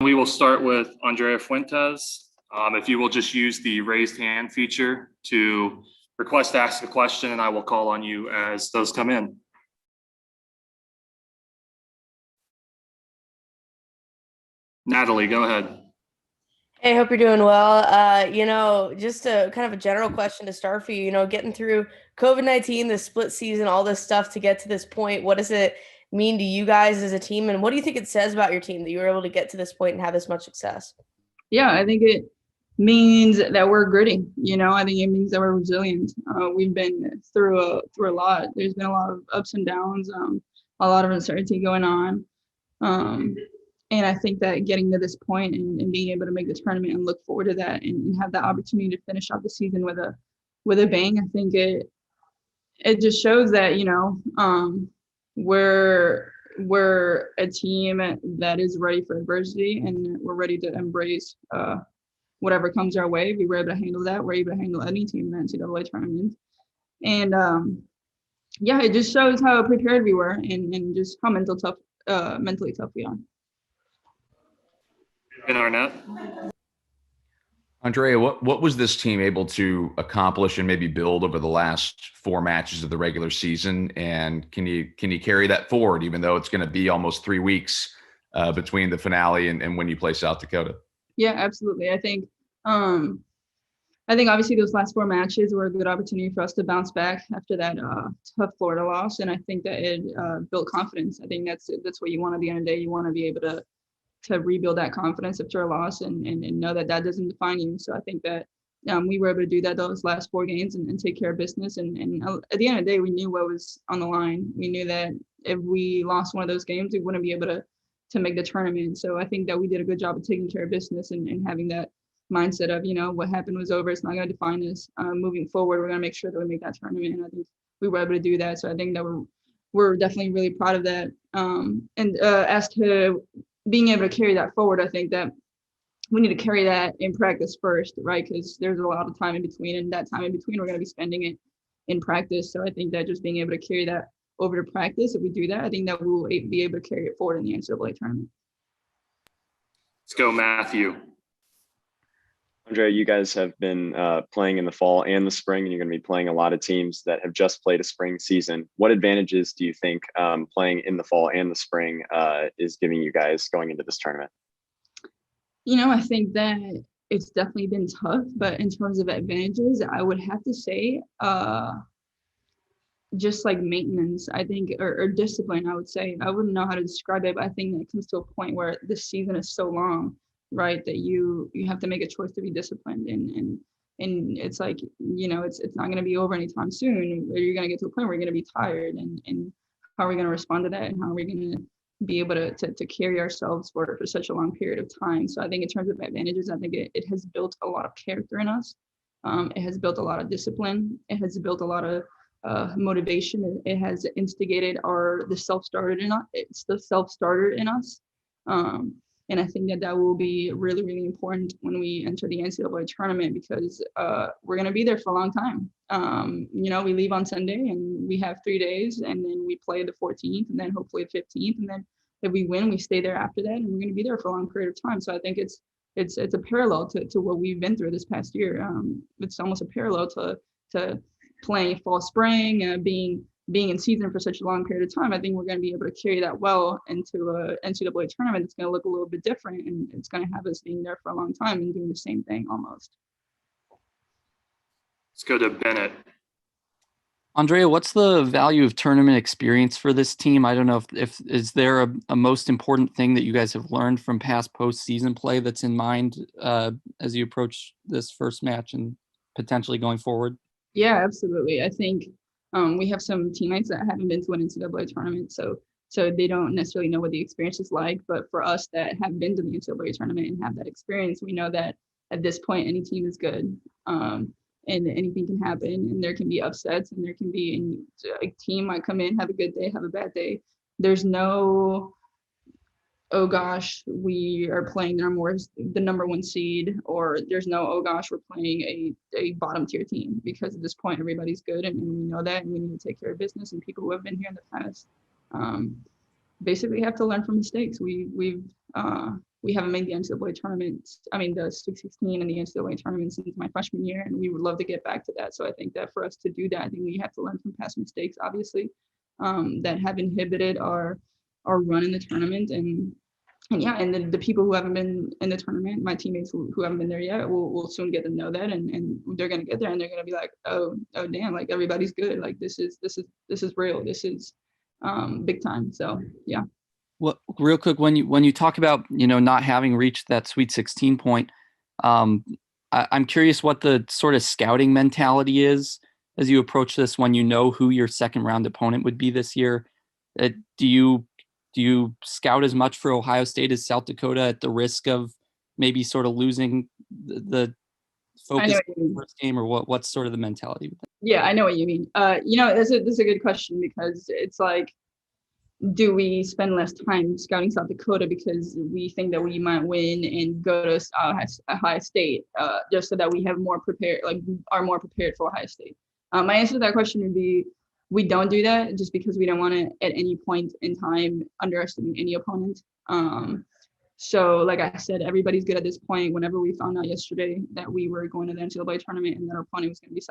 We will start with Andrea Fuentes. If you will just use the raised hand feature to request to ask a question, and I will call on you as those come in. Natalie, go ahead. Hey, hope you're doing well. Just a kind of a general question to start for you, getting through COVID-19, the split season, all this stuff to get to this point, what does it mean to you guys as a team? And what do you think it says about your team that you were able to get to this point and have this much success? Yeah, I think it means that we're gritty. I think it means that we're resilient. We've been through a lot. There's been a lot of ups and downs, a lot of uncertainty going on. And I think that getting to this point and being able to make the tournament and look forward to that and have that opportunity to finish off the season with a bang, I think it just shows that, we're a team that is ready for adversity and we're ready to embrace whatever comes our way. We were able to handle that. We're able to handle any team in the NCAA tournament. And it just shows how prepared we were and just how mentally tough we are. In Arnett. Andrea, what was this team able to accomplish and maybe build over the last 4 matches of the regular season? And can you carry that forward, even though it's going to be almost 3 weeks between the finale and when you play South Dakota? Yeah, absolutely. I think obviously those last 4 matches were a good opportunity for us to bounce back after that tough Florida loss, and I think that it built confidence. I think that's what you want at the end of the day. You want to be able to rebuild that confidence after a loss and know that doesn't define you. So I think that we were able to do that those last 4 games and take care of business. And at the end of the day, we knew what was on the line. We knew that if we lost one of those games, we wouldn't be able to make the tournament. So I think that we did a good job of taking care of business and having that mindset of, what happened was over. It's not going to define us. Moving forward, we're going to make sure that we make that tournament. And I think we were able to do that. So I think that we're definitely really proud of that. As to being able to carry that forward, I think that we need to carry that in practice first, right? Because there's a lot of time in between, and that time in between, we're going to be spending it in practice. So I think that just being able to carry that over to practice, if we do that, I think that we will be able to carry it forward in the NCAA tournament. Let's go, Matthew. Andrea, you guys have been playing in the fall and the spring, and you're going to be playing a lot of teams that have just played a spring season. What advantages do you think playing in the fall and the spring is giving you guys going into this tournament? I think that it's definitely been tough, but in terms of advantages, I would have to say just like maintenance, I think, or discipline, I would say. I wouldn't know how to describe it, but I think that it comes to a point where this season is so long, right, that you have to make a choice to be disciplined and it's like, it's not going to be over anytime soon. You're going to get to a point where you're going to be tired and how are we going to respond to that, and how are we going to be able to carry ourselves for such a long period of time. So I think in terms of advantages, I think it has built a lot of character in us. It has built a lot of discipline. It has built a lot of motivation. It has instigated the self-starter in us. It's the self-starter in us. And I think that will be really, really important when we enter the NCAA tournament, because we're going to be there for a long time. We leave on Sunday and we have 3 days, and then we play the 14th and then hopefully the 15th. And then if we win, we stay there after that, and we're going to be there for a long period of time. So I think it's a parallel to what we've been through this past year. It's almost a parallel to playing fall, spring, being in season for such a long period of time. I think we're going to be able to carry that well into a NCAA tournament. It's going to look a little bit different, and it's going to have us being there for a long time and doing the same thing almost. Let's go to Bennett. Andrea, what's the value of tournament experience for this team? I don't know if is there a most important thing that you guys have learned from past postseason play that's in mind as you approach this first match and potentially going forward? Yeah, absolutely. I think we have some teammates that haven't been to an NCAA tournament, so they don't necessarily know what the experience is like. But for us that have been to the NCAA tournament and have that experience, we know that at this point, any team is good, and anything can happen, and there can be upsets, and there can be a team might come in, have a good day, have a bad day. There's no, oh gosh, we are playing the number 1 seed, or there's no, oh gosh, we're playing a bottom tier team, because at this point everybody's good, and we know that, and we need to take care of business. And people who have been here in the past basically have to learn from mistakes. We've we haven't made the NCAA tournament. I mean, the Sweet 16 and the NCAA tournament since my freshman year, and we would love to get back to that. So I think that for us to do that, I think we have to learn from past mistakes, obviously, that have inhibited our run in the tournament. And yeah, and then the people who haven't been in the tournament, my teammates who haven't been there yet, will soon get to know that, and they're gonna get there, and they're gonna be like, oh damn, like everybody's good, like this is real, this is big time. So yeah. Well, real quick, when you talk about not having reached that Sweet 16 point, I'm curious what the sort of scouting mentality is as you approach this when you know who your second round opponent would be this year. Do you scout as much for Ohio State as South Dakota at the risk of maybe sort of losing the focus of the first game, or what's sort of the mentality with that? Yeah, I know what you mean. That's a good question, because it's like, do we spend less time scouting South Dakota because we think that we might win and go to Ohio State just so that we have more prepared, like are more prepared for Ohio State? My answer to that question would be, we don't do that just because we don't want to at any point in time underestimate any opponent. So like I said, everybody's good at this point. Whenever we found out yesterday that we were going to the NCAA tournament and that our opponent was going to be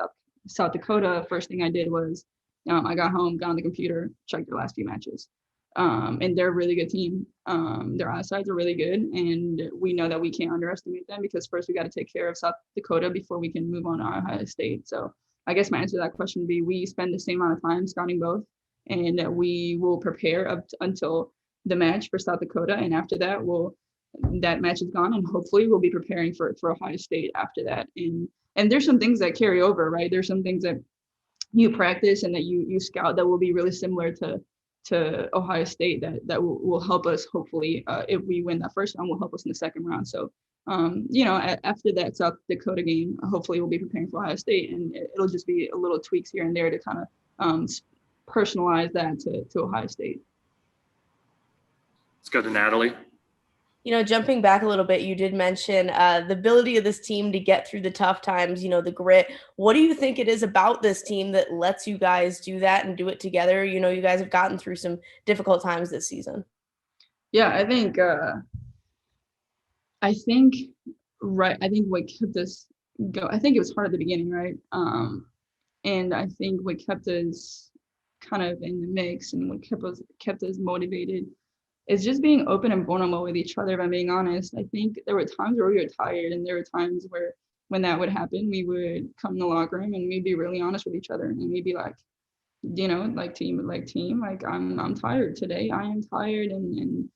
South Dakota, first thing I did was I got home, got on the computer, checked their last few matches. And they're a really good team. Their outsides are really good, and we know that we can't underestimate them, because first we got to take care of South Dakota before we can move on to Ohio State. So I guess my answer to that question would be, we spend the same amount of time scouting both, and we will prepare until the match for South Dakota, and after that that match is gone, and hopefully we'll be preparing for Ohio State after that. And there's some things that carry over, right? There's some things that you practice and that you scout that will be really similar to Ohio State that will help us, hopefully, if we win that first round, will help us in the second round. So after that South Dakota game, hopefully we'll be preparing for Ohio State, and it'll just be a little tweaks here and there to kind of personalize that to Ohio State. Let's go to Natalie. Jumping back a little bit, you did mention the ability of this team to get through the tough times, the grit. What do you think it is about this team that lets you guys do that and do it together? You guys have gotten through some difficult times this season. Yeah, I think what kept us go, I think it was hard at the beginning, right? And I think what kept us kind of in the mix and what kept us motivated is just being open and vulnerable with each other. If I'm being honest, I think there were times where we were tired, and there were times where when that would happen, we would come in the locker room and we'd be really honest with each other, and we'd be like, team, like I'm tired today. I am tired, and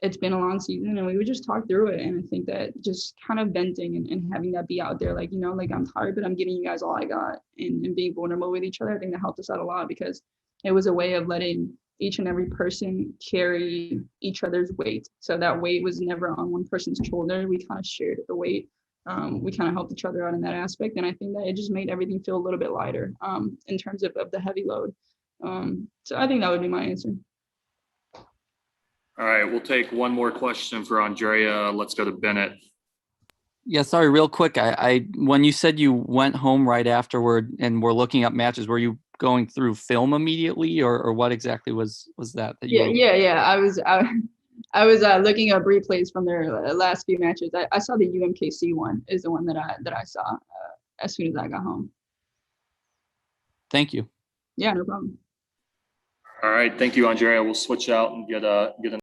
it's been a long season, and we would just talk through it. And I think that just kind of venting and having that be out there, like, I'm tired, but I'm giving you guys all I got, and being vulnerable with each other, I think that helped us out a lot, because it was a way of letting each and every person carry each other's weight. So that weight was never on one person's shoulder. We kind of shared the weight. We kind of helped each other out in that aspect. And I think that it just made everything feel a little bit lighter in terms of the heavy load. So I think that would be my answer. All right, we'll take one more question for Andrea. Let's go to Bennett. Yeah, sorry, real quick. I when you said you went home right afterward and were looking up matches, were you going through film immediately, or what exactly was that you yeah. I was looking up replays from their last few matches. I saw the UMKC one is the one that I saw as soon as I got home. Thank you. Yeah, no problem. All right, thank you, Andrea. We'll switch out and get